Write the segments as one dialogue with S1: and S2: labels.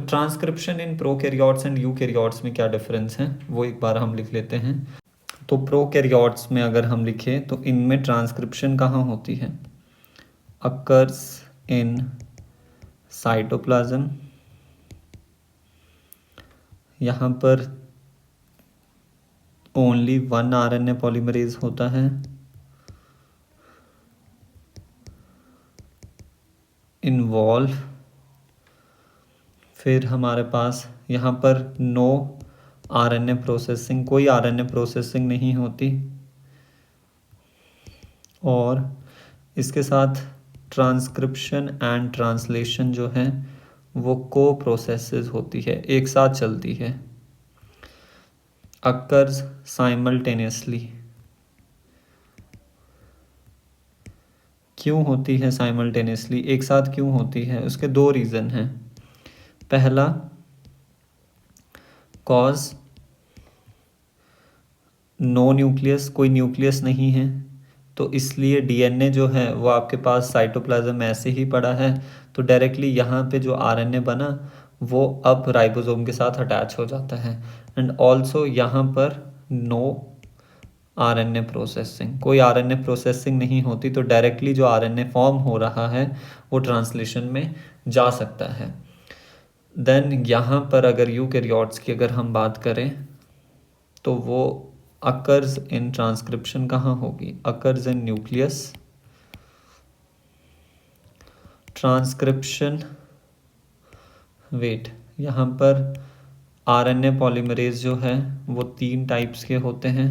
S1: Transcription in prokaryotes and eukaryotes में क्या difference है वो एक बार हम लिख लेते हैं। तो प्रोकैरियोट्स में अगर हम लिखें तो इनमें ट्रांसक्रिप्शन कहाँ होती है, अकर्स इन साइटोप्लाज्म। यहाँ पर ओनली वन आरएनए पॉलीमरेज होता है। इन्वॉल्व, फिर हमारे पास यहाँ पर नो आरएनए प्रोसेसिंग, कोई आरएनए प्रोसेसिंग नहीं होती। और इसके साथ ट्रांसक्रिप्शन एंड ट्रांसलेशन जो है वो को प्रोसेसेस होती है, एक साथ चलती है। Occurs simultaneously. क्यों होती है साइमल्टेनियसली, एक साथ क्यों होती है, उसके दो रीज़न हैं। पहला, कॉज नो न्यूक्लियस, कोई न्यूक्लियस नहीं है तो इसलिए डीएनए जो है वो आपके पास साइटोप्लाज्म में ऐसे ही पड़ा है, तो डायरेक्टली यहाँ पे जो आरएनए बना वो अब राइबोसोम के साथ अटैच हो जाता है। एंड ऑल्सो यहाँ पर नो आरएनए प्रोसेसिंग, कोई आरएनए प्रोसेसिंग नहीं होती तो डायरेक्टली जो आरएनए फॉर्म हो रहा है वो ट्रांसलेशन में जा सकता है। देन यहाँ पर अगर यूकैरियोट्स की अगर हम बात करें तो वो अकर्स इन ट्रांसक्रिप्शन कहाँ होगी, occurs in nucleus. Transcription, wait, यहाँ पर आरएनए पॉलीमरेज जो है वो 3 टाइप्स के होते हैं।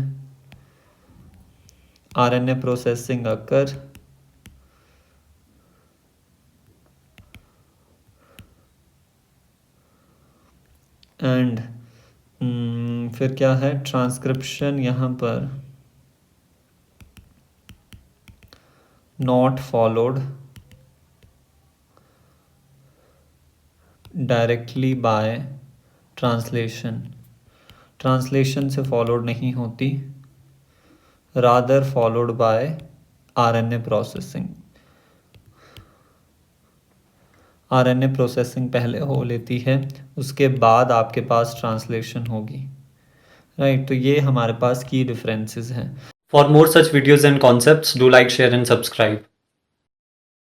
S1: आरएनए प्रोसेसिंग अकर, एंड फिर क्या है, ट्रांसक्रिप्शन यहाँ पर not followed directly by translation, translation से फॉलोड नहीं होती, rather followed by RNA processing. RNA processing पहले हो लेती है, उसके बाद आपके पास ट्रांसलेशन होगी, राइट। तो ये हमारे पास की डिफरेंसेस हैं। For more such videos and concepts do like, share and subscribe.